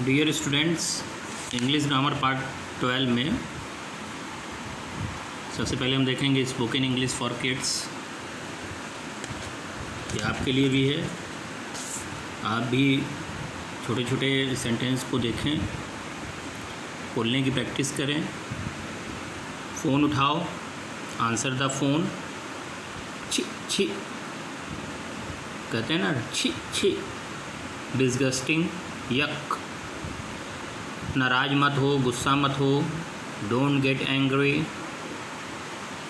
Dear students, English grammar part 12 में सबसे पहले हम देखेंगे स्पोकन इंग्लिश फॉर किड्स। ये आपके लिए भी है, आप भी छोटे छोटे सेंटेंस को देखें, बोलने की प्रैक्टिस करें। फ़ोन उठाओ, आंसर द फ़ोन। छी छी कहते हैं ना, छी छी। डिस्गस्टिंग, यक। नाराज़ मत हो, गुस्सा मत हो, डोंट गेट एंग्री।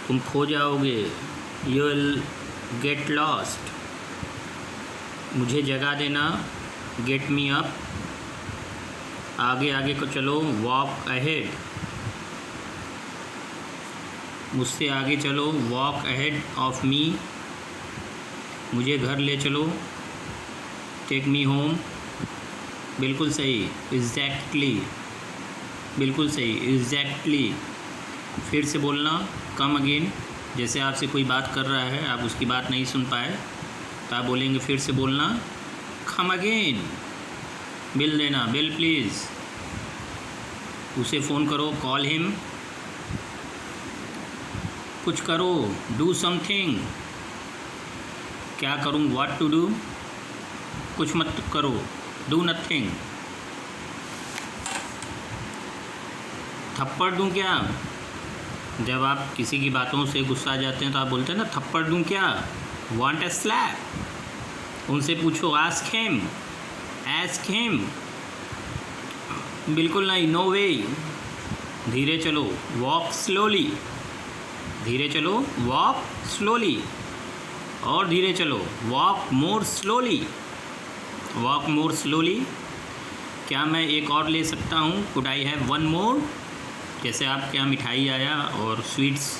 तुम खो जाओगे, यू विल गेट लॉस्ट। मुझे जगा देना, गेट मी अप। आगे आगे को चलो, वॉक अहेड। मुझसे आगे चलो, वॉक अहेड ऑफ मी। मुझे घर ले चलो, टेक मी होम। बिल्कुल सही, एग्जैक्टली। बिल्कुल सही, एग्जैक्टली। फिर से बोलना, कम अगेन। जैसे आपसे कोई बात कर रहा है, आप उसकी बात नहीं सुन पाए तो आप बोलेंगे, फिर से बोलना, कम अगेन। बिल देना, बिल प्लीज़। उसे फ़ोन करो, कॉल हिम। कुछ करो, डू समथिंग। क्या करूँ, व्हाट टू डू। कुछ मत करो, डू नथिंग। थप्पड़ दूँ क्या। जब आप किसी की बातों से गुस्सा आ जाते हैं तो आप बोलते हैं ना, थप्पड़ दूँ क्या, वांट अ स्लैप। उनसे पूछो, आस्क हिम, आस्क हिम। बिल्कुल नहीं, नो वे। धीरे चलो, वॉक स्लोली। धीरे चलो, वॉक स्लोली। और धीरे चलो, वॉक मोर स्लोली। वॉक मोर स्लोली। क्या मैं एक और ले सकता हूँ, could I have one more. जैसे आपके यहाँ मिठाई आया और स्वीट्स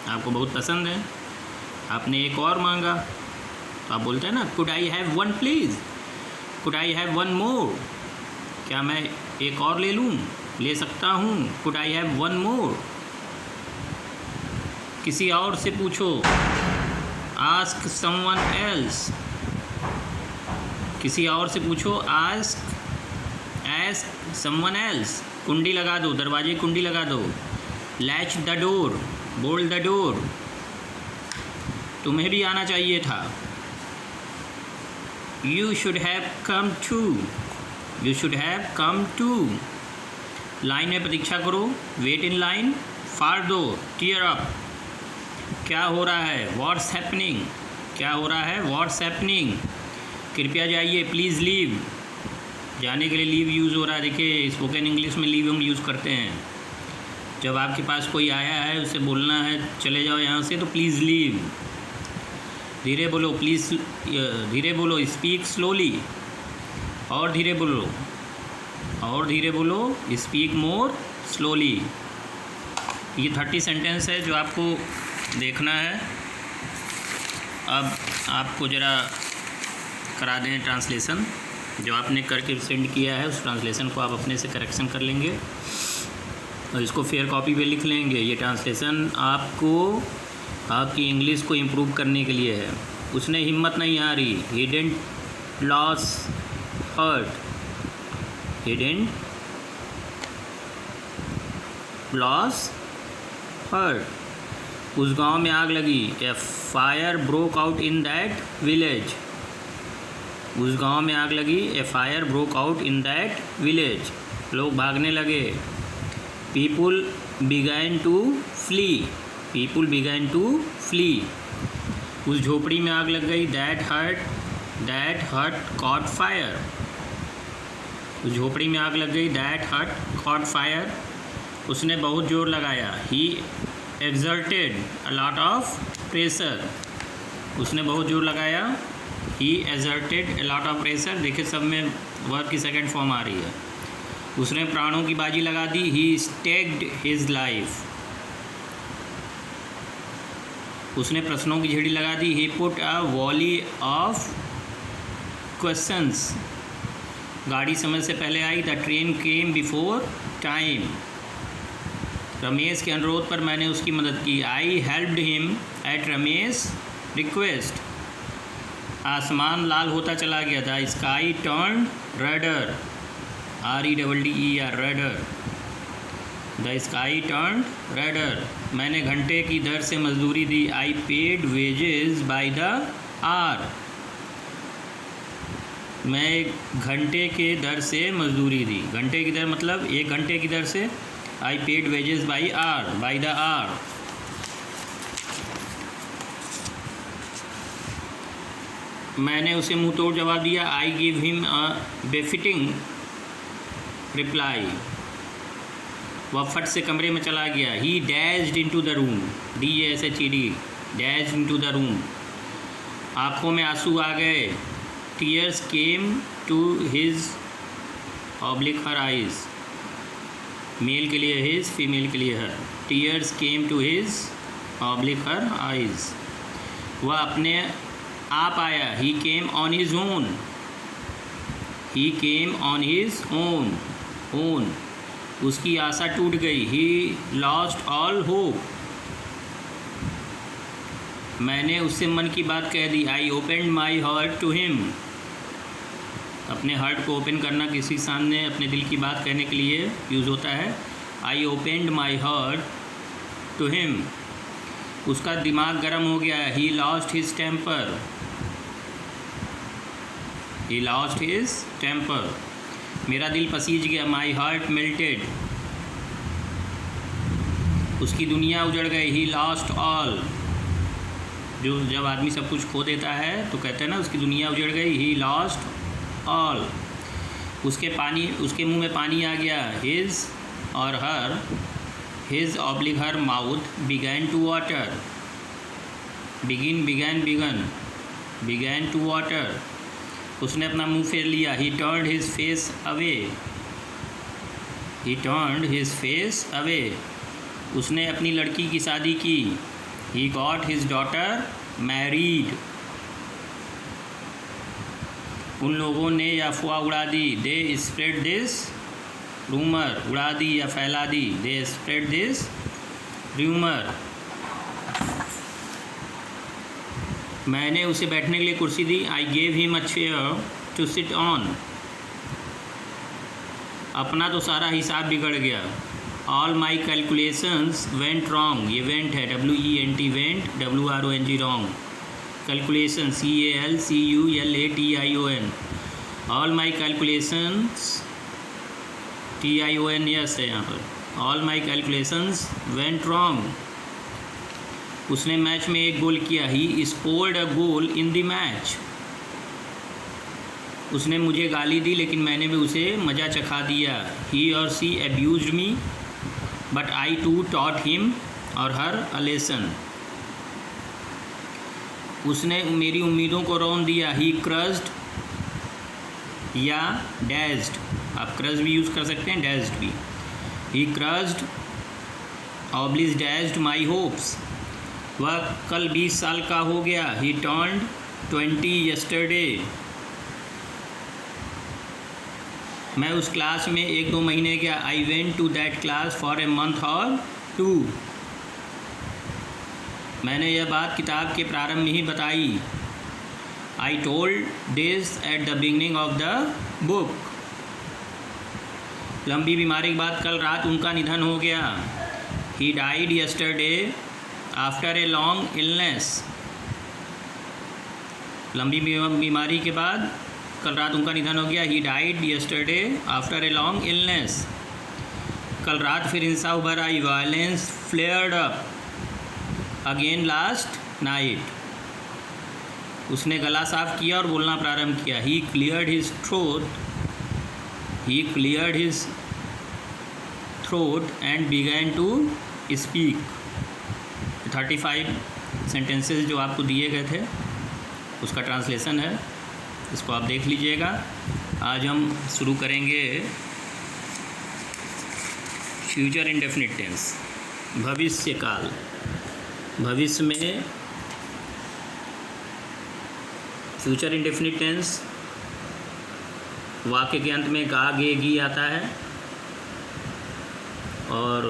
आपको बहुत पसंद है, आपने एक और मांगा तो आप बोलते हैं ना, could I have one please, could I have one more. क्या मैं एक और ले लूँ, ले सकता हूँ, could I have one more. किसी और से पूछो, आस्क समवन एल्स। किसी और से पूछो, आस्क समवन एल्स। कुंडी लगा दो, दरवाजे की कुंडी लगा दो। Latch the door, bolt the door. तुम्हें भी आना चाहिए था। You should have come too, you should have come too. Line में प्रतीक्षा करो, वेट इन लाइन फॉर दो, टीयर अप। क्या हो रहा है, व्हाट्स हैपनिंग। क्या हो रहा है, व्हाट्स हैपनिंग। कृपया जाइए, प्लीज़ लीव। जाने के लिए लीव यूज़ हो रहा है। देखिए, स्पोकन इंग्लिश में लीव हम यूज़ करते हैं। जब आपके पास कोई आया है, उसे बोलना है चले जाओ यहाँ से, तो प्लीज़ लीव। धीरे बोलो, प्लीज़। धीरे बोलो, स्पीक स्लोली। और धीरे बोलो, और धीरे बोलो, स्पीक मोर स्लोली। ये 30 सेंटेंस है जो आपको देखना है। अब आपको ज़रा करा दें ट्रांसलेशन। जो आपने करके सेंड किया है, उस ट्रांसलेशन को आप अपने से करेक्शन कर लेंगे और इसको फेयर कॉपी पे लिख लेंगे। ये ट्रांसलेशन आपको आपकी इंग्लिश को इम्प्रूव करने के लिए है। उसने हिम्मत नहीं हारी, he didn't lose heart, he didn't lose heart. उस गांव में आग लगी, a fire broke out in that village. उस गांव में आग लगी, a fire broke out in that village. लोग भागने लगे। People began to flee, people began to flee. उस झोपड़ी में आग लग गई, दैट हट कॉट फायर। उस झोपड़ी में आग लग गई, दैट हट कॉट फायर। उसने बहुत जोर लगाया, he exerted a lot of pressure. उसने बहुत जोर लगाया, he exerted a lot of pressure. देखिए, सब में वर्ब की सेकंड फॉर्म आ रही है। उसने प्राणों की बाजी लगा दी, ही स्टेक्ड हिज लाइफ। उसने प्रश्नों की झड़ी लगा दी, he put a volley of questions. गाड़ी समय से पहले आई, the train came before time. Ramesh के अनुरोध पर मैंने उसकी मदद की, I helped him at Ramesh request. आसमान लाल होता चला गया था, sky turn redder. REDDER, redder. The sky turn redder, मैंने घंटे की दर से मजदूरी दी। I paid wages bye the our, मैं घंटे के दर से मजदूरी दी। घंटे की दर मतलब 1 घंटे की दर से। I paid wages by hour, by the hour. मैंने उसे मुंह तोड़ जवाब दिया। I give him a befitting reply, वह फट से कमरे में चला गया। He dashed into the room, DASHED, dashed into the room, आँखों में आंसू आ गए। Tears came to his oblique her eyes, male के लिए हिज, फीमेल के लिए her. Tears came to his oblique her eyes, वह अपने आप आया। He came on his own, he came on his own, own, उसकी आशा टूट गई। ही लॉस्ट ऑल होप, मैंने उससे मन की बात कह दी। I opened my heart to him, अपने हार्ट को ओपन करना किसी सामने अपने दिल की बात कहने के लिए यूज़ होता है। I opened my heart to him, उसका दिमाग गर्म हो गया। He lost his temper, he lost his temper, मेरा दिल पसीज गया। माई हार्ट मेल्टेड, उसकी दुनिया उजड़ गई। ही लॉस्ट ऑल, जो जब आदमी सब कुछ खो देता है तो कहते हैं ना उसकी दुनिया उजड़ गई। ही लॉस्ट ऑल, उसके मुंह में पानी आ गया। हिज और her, his oblique her mouth began to water, begin began begun, began to water, उसने अपना मुंह फेर लिया। He turned his face away, he turned his face away, उसने अपनी लड़की की शादी की। He got his daughter married, उन लोगों ने यह अफवाह उड़ा दी। दे स्प्रेड दिस रूमर, उड़ा दी या फैला दी। दे स्प्रेड दिस रूमर, मैंने उसे बैठने के लिए कुर्सी दी। I gave him a chair to sit on, अपना तो सारा हिसाब बिगड़ गया। All my calculations went wrong, ये वेंट है WENT, went WRONG, wrong. Calculation CALCULATION, all my calculations TION S है यहाँ पर। All my calculations went wrong, उसने मैच में 1 गोल किया। He scored a goal in the match, उसने मुझे गाली दी लेकिन मैंने भी उसे मज़ा चखा दिया। ही और she abused me but I too taught him और हर अ लेसन, उसने मेरी उम्मीदों को रौंद दिया। ही क्रस्ड या डैज्ड, आप क्रस्ड भी यूज़ कर सकते हैं, डैज्ड भी। ही क्रस्ड ऑब्लिज डैज्ड माई होप्स, वह कल 20 साल का हो गया। ही टर्न्ड 20 यस्टरडे, मैं उस क्लास में 1-2 महीने गया। I went to that class for a month और 2, मैंने यह बात किताब के प्रारंभ में ही बताई। I told this at the beginning of the book, लंबी बीमारी के बाद कल रात उनका निधन हो गया। He died yesterday after a long illness, लंबी बीमारी के बाद कल रात उनका निधन हो गया। He died yesterday after a long illness, कल रात फिर हिंसा उभर आई। Violence flared up again last night, उसने गला साफ किया और बोलना प्रारंभ किया। He cleared his throat, he cleared his throat and began to speak. 35 sentences जो आपको दिए गए थे उसका ट्रांसलेशन है, इसको आप देख लीजिएगा। आज हम शुरू करेंगे फ्यूचर इंडेफिनिट टेंस, भविष्य काल। भविष्य में फ्यूचर इंडेफिनिट टेंस वाक्य के अंत में गा गे गी आता है और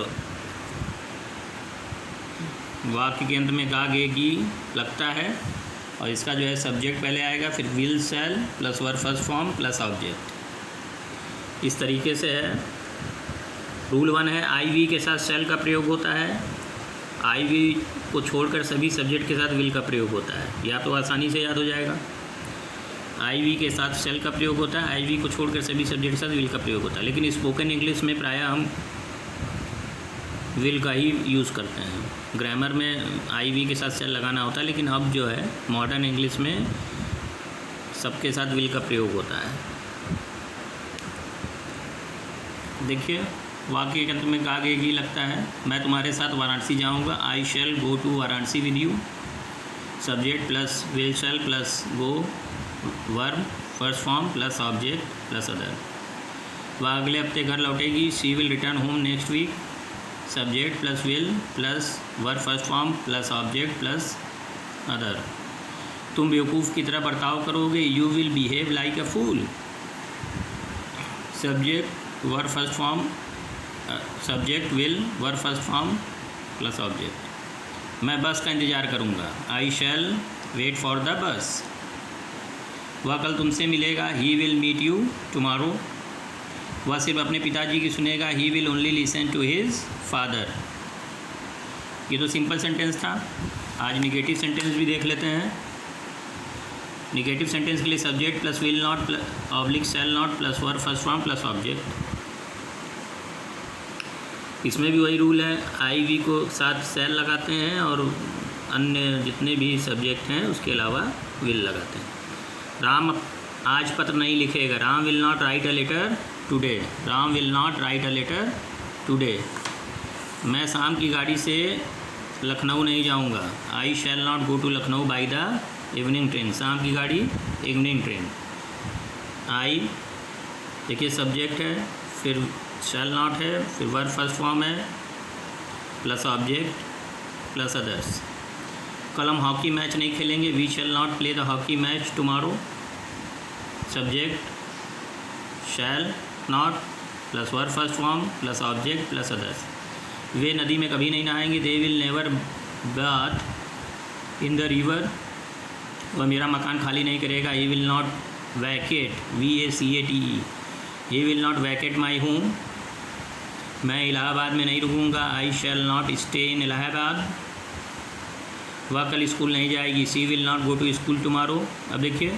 वाक्य के अंत में गा गे गी लगता है और इसका जो है सब्जेक्ट पहले आएगा, फिर will shall plus verb first form plus object. इस तरीके से है। रूल 1 है आई वी के साथ शैल का प्रयोग होता है, आई वी को छोड़कर सभी सब्जेक्ट के साथ विल का प्रयोग होता है। या तो आसानी से याद हो जाएगा, आई वी के साथ शैल का प्रयोग होता है, आई वी को छोड़कर सभी सब्जेक्ट के साथ विल का प्रयोग होता है। लेकिन स्पोकन इंग्लिश में प्रायः हम विल का ही यूज़ करते हैं। ग्रामर में आई वी के साथ शैल लगाना होता है, लेकिन अब जो है मॉडर्न इंग्लिश में सबके साथ विल का प्रयोग होता है। देखिए वाक्य के अंत में आगे ही लगता है, मैं तुम्हारे साथ वाराणसी जाऊंगा। I shall go to Varanasi with you. Subject plus will shall plus go, verb first form plus object plus other. वह अगले हफ्ते घर लौटेगी। She will return home next week. Subject plus will plus verb first form plus object plus other. तुम बेवकूफ़ की तरह बर्ताव करोगे। You will behave like a fool. Subject verb first form, subject will verb first form plus object. मैं बस का इंतज़ार करूँगा। I shall wait for the bus. वह कल तुमसे मिलेगा। He will meet you tomorrow. वह सिर्फ अपने पिताजी की सुनेगा। He will only listen to his father. ये तो सिंपल सेंटेंस था। आज निगेटिव सेंटेंस भी देख लेते हैं। निगेटिव सेंटेंस के लिए subject plus will not oblique shell not plus verb first form plus object. इसमें भी वही रूल है, आई वी को साथ शैल लगाते हैं और अन्य जितने भी सब्जेक्ट हैं उसके अलावा विल लगाते हैं। राम आज पत्र नहीं लिखेगा। Ram will not write a letter today. Ram will not write a letter today. मैं शाम की गाड़ी से लखनऊ नहीं जाऊंगा। I shall not go to Lucknow by the evening train. शाम की गाड़ी इवनिंग ट्रेन। आई देखिए सब्जेक्ट है, फिर शैल नॉट है, फिर वर्ब फर्स्ट फॉर्म है प्लस ऑब्जेक्ट प्लस अदर्स। कल हम हॉकी मैच नहीं खेलेंगे। We shall not play the hockey match tomorrow. Subject shall not plus verb first form plus object plus others. वे नदी में कभी नहीं नहाएंगे। They will never bath in the river. वह मेरा मकान खाली नहीं करेगा। He will not vacate, VACATE। He will not vacate my home. मैं इलाहाबाद में नहीं रुकूंगा। I shall not stay in Allahabad. वह कल स्कूल नहीं जाएगी। She will not go to school tomorrow. अब देखिए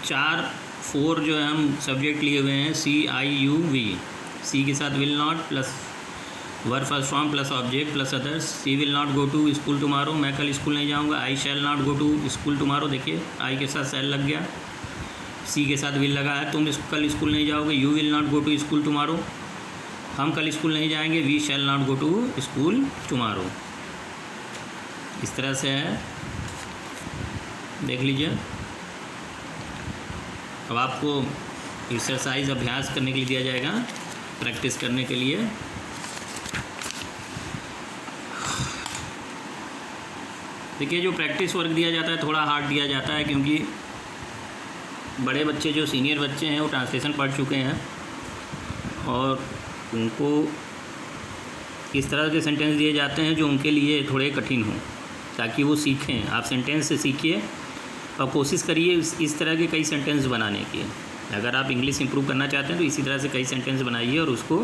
4 जो है हम सब्जेक्ट लिए हुए हैं CIUV। सी के साथ will not plus verb first form plus object plus others. She will not go to school tomorrow. मैं कल स्कूल नहीं जाऊंगा। I shall not go to school tomorrow. देखिए आई के साथ शैल लग गया, सी के साथ विल लगा है। तुम कल स्कूल नहीं जाओगे। You will not go to school tomorrow. हम कल स्कूल नहीं जाएंगे। We shall not go to school tomorrow. इस तरह से है, देख लीजिए। अब आपको एक्सरसाइज अभ्यास करने के लिए दिया जाएगा, प्रैक्टिस करने के लिए। देखिए जो प्रैक्टिस वर्क दिया जाता है थोड़ा हार्ड दिया जाता है, क्योंकि बड़े बच्चे जो सीनियर बच्चे हैं वो ट्रांसलेशन पढ़ चुके हैं और उनको इस तरह के सेंटेंस दिए जाते हैं जो उनके लिए थोड़े कठिन हों, ताकि वो सीखें। आप सेंटेंस से सीखिए और कोशिश करिए इस तरह के कई सेंटेंस बनाने की। अगर आप इंग्लिश इंप्रूव करना चाहते हैं तो इसी तरह से कई सेंटेंस बनाइए और उसको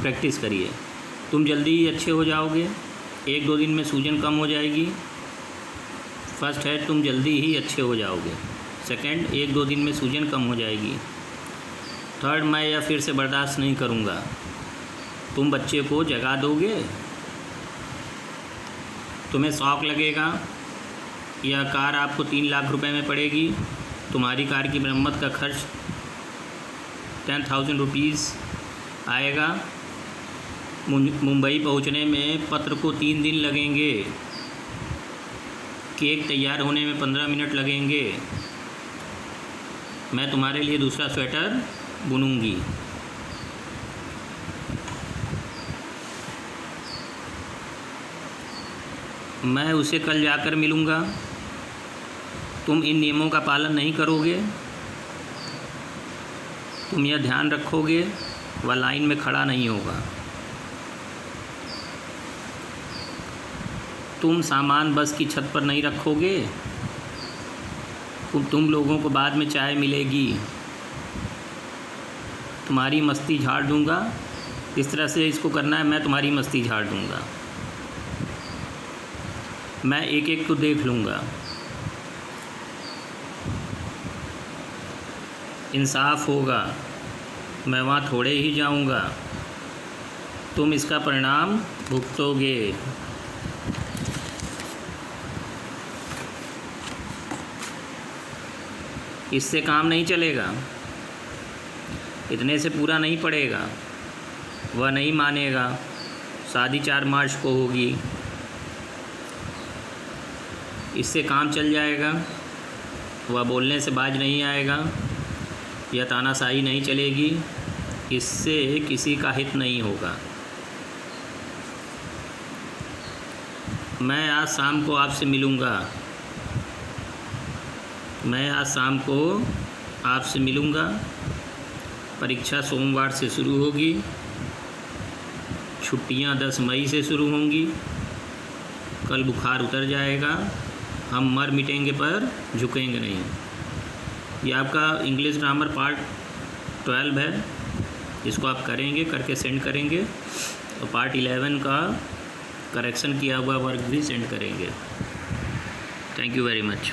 प्रैक्टिस करिए। तुम जल्दी ही अच्छे हो जाओगे। 1-2 दिन में सूजन कम हो जाएगी। फर्स्ट है तुम जल्दी ही अच्छे हो जाओगे। सेकंड 1-2 दिन में सूजन कम हो जाएगी। थर्ड मैं यह फिर से बर्दाश्त नहीं करूँगा। तुम बच्चे को जगा दोगे। तुम्हें शौक लगेगा। यह कार आपको 3 लाख रुपए में पड़ेगी। तुम्हारी कार की मरम्मत का खर्च 10,000 रुपीज़ आएगा। मुंबई पहुंचने में पत्र को 3 दिन लगेंगे। केक तैयार होने में 15 मिनट लगेंगे। मैं तुम्हारे लिए दूसरा स्वेटर बुनूंगी। मैं उसे कल जाकर मिलूँगा। तुम इन नियमों का पालन नहीं करोगे। तुम यह ध्यान रखोगे वह लाइन में खड़ा नहीं होगा। तुम सामान बस की छत पर नहीं रखोगे। तुम लोगों को बाद में चाय मिलेगी। तुम्हारी मस्ती झाड़ दूँगा। इस तरह से इसको करना है, मैं तुम्हारी मस्ती झाड़ दूँगा। मैं एक एक को देख लूँगा। इंसाफ होगा, मैं वहाँ थोड़े ही जाऊँगा। तुम इसका परिणाम भुगतोगे। इससे काम नहीं चलेगा, इतने से पूरा नहीं पड़ेगा। वह नहीं मानेगा, शादी 4 मार्च को होगी, इससे काम चल जाएगा। वह बोलने से बाज नहीं आएगा, यह तानाशाही नहीं चलेगी, इससे किसी का हित नहीं होगा। मैं आज शाम को आपसे मिलूँगा। मैं आज शाम को आपसे मिलूँगा। परीक्षा सोमवार से शुरू होगी, छुट्टियां 10 मई से शुरू होंगी। कल बुखार उतर जाएगा, हम मर मिटेंगे पर झुकेंगे नहीं। ये आपका इंग्लिश ग्रामर पार्ट 12 है, इसको आप करेंगे, करके सेंड करेंगे। और पार्ट 11 का करेक्शन किया हुआ वर्क भी सेंड करेंगे। Thank you very much.